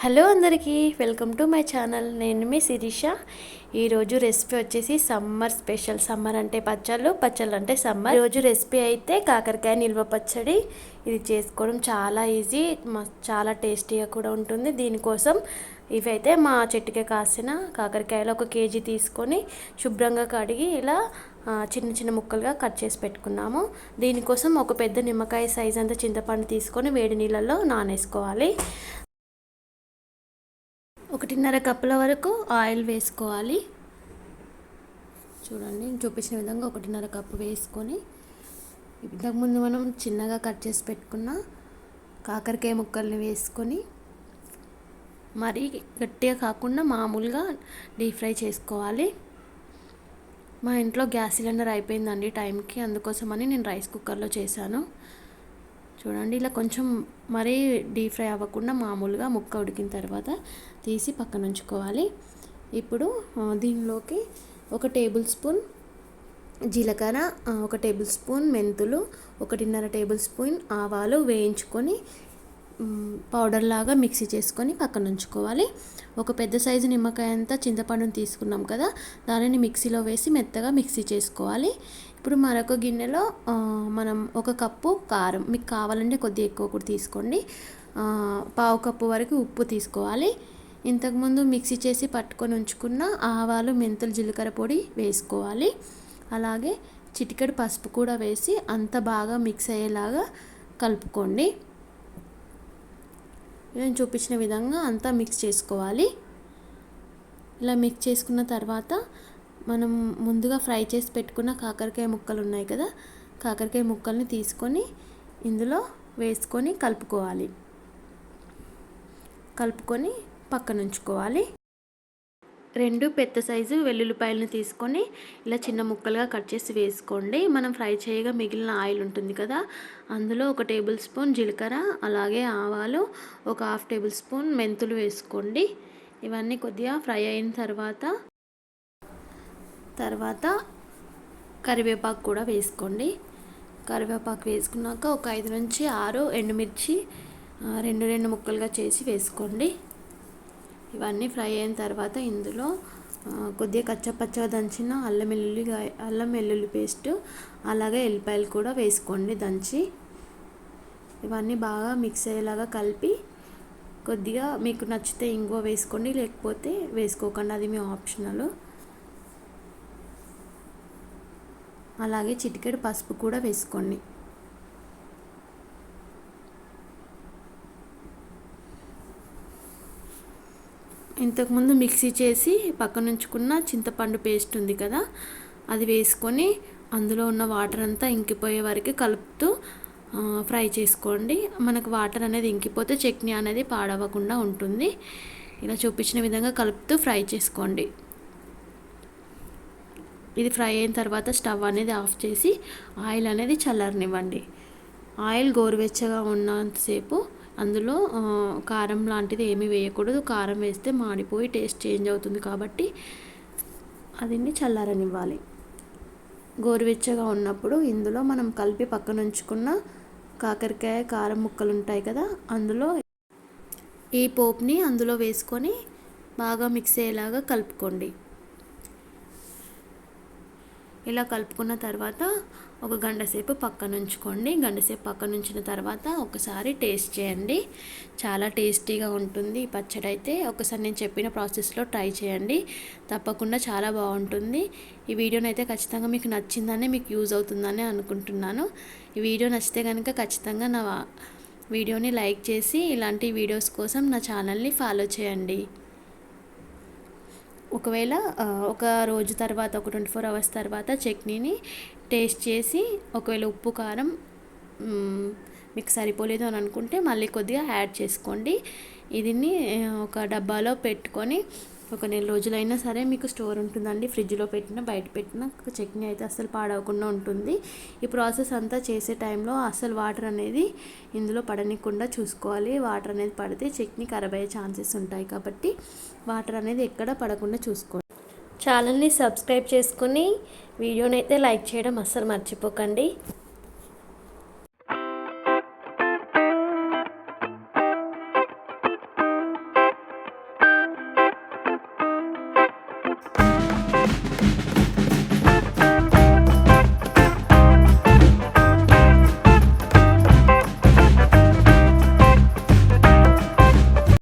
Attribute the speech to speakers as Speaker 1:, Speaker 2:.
Speaker 1: Hello అందరికీ welcome to my channel. నేను మీ శిరీష. ఈరోజు రెసిపీ వచ్చేసి సమ్మర్ స్పెషల్. సమ్మర్ అంటే పచ్చళ్ళు, పచ్చళ్ళు అంటే సమ్మర్. ఈరోజు రెసిపీ అయితే కాకరకాయ నిల్వ పచ్చడి. ఇది చేసుకోవడం చాలా ఈజీ, చాలా టేస్టీగా కూడా ఉంటుంది. దీనికోసం ఇవైతే మా చెట్టుకే కాసిన కాకరకాయలు 1 కేజీ తీసుకొని శుభ్రంగా కడిగి ఇలా చిన్న చిన్న ముక్కలుగా కట్ చేసి పెట్టుకున్నాము. దీనికోసం ఒక పెద్ద నిమ్మకాయ సైజ్ అంత చింతపండు తీసుకొని వేడి నీళ్ళల్లో నానేసుకోవాలి. 1.5 కప్పుల వరకు ఆయిల్ వేసుకోవాలి. చూడండి, చూపించిన విధంగా 1.5 కప్పు వేసుకొని ఇంతకుముందు మనం చిన్నగా కట్ చేసి పెట్టుకున్న కాకరకాయ ముక్కల్ని వేసుకొని మరీ గట్టిగా కాకుండా మామూలుగా డీప్ ఫ్రై చేసుకోవాలి. మా ఇంట్లో గ్యాస్ సిలిండర్ అయిపోయిందండి టైంకి, అందుకోసమని నేను రైస్ కుక్కర్లో చేశాను. చూడండి, ఇలా కొంచెం మరీ డీప్ ఫ్రై అవ్వకుండా మామూలుగా ముక్క ఉడికిన తర్వాత తీసి పక్కన ఉంచుకోవాలి. ఇప్పుడు దీనిలోకి 1 టేబుల్ స్పూన్ జీలకర్ర, 1 టేబుల్ స్పూన్ మెంతులు, 1.5 టేబుల్ స్పూన్ ఆవాలు వేయించుకొని పౌడర్ లాగా మిక్సీ చేసుకొని పక్కన ఉంచుకోవాలి. ఒక పెద్ద సైజు నిమ్మకాయ అంతా చింతపండుని తీసుకున్నాం కదా, దానిని మిక్సీలో వేసి మెత్తగా మిక్సీ చేసుకోవాలి. ఇప్పుడు మరొక గిన్నెలో మనం 1 కప్పు కారం, మీకు కావాలంటే కొద్దిగా ఎక్కువ కూడా తీసుకోండి, 1/2 కప్పు వరకు ఉప్పు తీసుకోవాలి. ఇంతకుముందు మిక్సీ చేసి పట్టుకొని ఉంచుకున్న ఆవాలు, మెంతులు, జీలకర్ర పొడి వేసుకోవాలి. అలాగే చిటికెడు పసుపు కూడా వేసి అంత బాగా మిక్స్ అయ్యేలాగా కలుపుకోండి. నేను చూపించిన విధంగా అంతా మిక్స్ చేసుకోవాలి. ఇలా మిక్స్ చేసుకున్న తర్వాత మనం ముందుగా ఫ్రై చేసి పెట్టుకున్న కాకరకాయ ముక్కలు ఉన్నాయి కదా, కాకరకాయ ముక్కల్ని తీసుకొని ఇందులో వేసుకొని కలుపుకొని పక్కన ఉంచుకోవాలి. 2 పెద్ద సైజు వెల్లుల్లిపాయలను తీసుకొని ఇలా చిన్న ముక్కలుగా కట్ చేసి వేసుకోండి. మనం ఫ్రై చేయగా మిగిలిన ఆయిల్ ఉంటుంది కదా, అందులో 1 టేబుల్ స్పూన్ జీలకర్ర, అలాగే ఆవాలు, 1/2 టేబుల్ స్పూన్ మెంతులు వేసుకోండి. ఇవన్నీ కొద్దిగా ఫ్రై అయిన తర్వాత కరివేపాకు కూడా వేసుకోండి. కరివేపాకు వేసుకున్నాక ఒక 5 నుంచి 6 ఎండుమిర్చి 2 ముక్కలుగా చేసి వేసుకోండి. ఇవన్నీ ఫ్రై అయిన తర్వాత ఇందులో కొద్దిగా కచ్చపచ్చగా దంచిన అల్లం వెల్లుల్లి పేస్ట్, అలాగే ఎల్లిపాయలు కూడా వేసుకోండి దంచి. ఇవన్నీ బాగా మిక్స్ అయ్యేలాగా కలిపి కొద్దిగా మీకు నచ్చితే ఇంగువ వేసుకోండి, లేకపోతే వేసుకోకండి, అది మీ ఆప్షనల్. అలాగే చిటికెడు పసుపు కూడా వేసుకోండి. ఇంతకుముందు మిక్సీ చేసి పక్కన ఉంచుకున్న చింతపండు పేస్ట్ ఉంది కదా, అది వేసుకొని అందులో ఉన్న వాటర్ అంతా ఇంకిపోయే వరకు కలుపుతూ ఫ్రై చేసుకోండి. మనకు వాటర్ అనేది ఇంకిపోతే చట్నీ అనేది పాడవకుండా ఉంటుంది. ఇలా చూపించిన విధంగా కలుపుతూ ఫ్రై చేసుకోండి. ఇది ఫ్రై అయిన తర్వాత స్టవ్ అనేది ఆఫ్ చేసి ఆయిల్ అనేది చల్లారనివ్వండి. ఆయిల్ గోరువెచ్చగా ఉన్నంతసేపు అందులో కారం లాంటిది ఏమీ వేయకూడదు. కారం వేస్తే మాడిపోయి టేస్ట్ చేంజ్ అవుతుంది కాబట్టి అదిని చల్లారనివ్వాలి. గోరువెచ్చగా ఉన్నప్పుడు ఇందులో మనం కలిపి పక్కన ఉంచుకున్న కాకరకాయ కారం ముక్కలు ఉంటాయి కదా, అందులో ఈ పోపుని అందులో వేసుకొని బాగా మిక్స్ అయ్యేలాగా కలుపుకోండి. ఇలా కలుపుకున్న తర్వాత ఒక గంట సేపు పక్కన ఉంచుకోండి. గంట సేపు పక్కన ఉంచిన తర్వాత ఒకసారి టేస్ట్ చేయండి. చాలా టేస్టీగా ఉంటుంది ఈ పచ్చడి అయితే. ఒకసారి నేను చెప్పిన ప్రాసెస్లో ట్రై చేయండి, తప్పకుండా చాలా బాగుంటుంది. ఈ వీడియోని అయితే ఖచ్చితంగా మీకు నచ్చిందని, మీకు యూజ్ అవుతుందని అనుకుంటున్నాను. ఈ వీడియో నచ్చితే కనుక ఖచ్చితంగా నా వీడియోని లైక్ చేసి ఇలాంటి వీడియోస్ కోసం నా ఛానల్ని ఫాలో చేయండి. ఒకవేళ ఒక రోజు తర్వాత, ఒక 24 అవర్స్ తర్వాత చట్నీని టేస్ట్ చేసి ఒకవేళ ఉప్పు కారం మీకు సరిపోలేదు అని అనుకుంటే మళ్ళీ కొద్దిగా యాడ్ చేసుకోండి. దీన్ని ఒక డబ్బాలో పెట్టుకొని ఒక 1 రోజులైనా సరే మీకు స్టోర్ ఉంటుందండి. ఫ్రిడ్జ్లో పెట్టిన, బయట పెట్టిన చట్నీ అయితే అస్సలు పాడవకుండా ఉంటుంది. ఈ ప్రాసెస్ అంతా చేసే టైంలో అస్సలు వాటర్ అనేది ఇందులో పడనీయకుండా చూసుకోవాలి. వాటర్ అనేది పడితే చట్నీ ఖరాబ్ అయ్యే ఛాన్సెస్ ఉంటాయి కాబట్టి వాటర్ అనేది ఎక్కడ పడకుండా చూసుకోండి. ఛానల్ని సబ్స్క్రైబ్ చేసుకుని వీడియోని అయితే లైక్ చేయడం అస్సలు మర్చిపోకండి.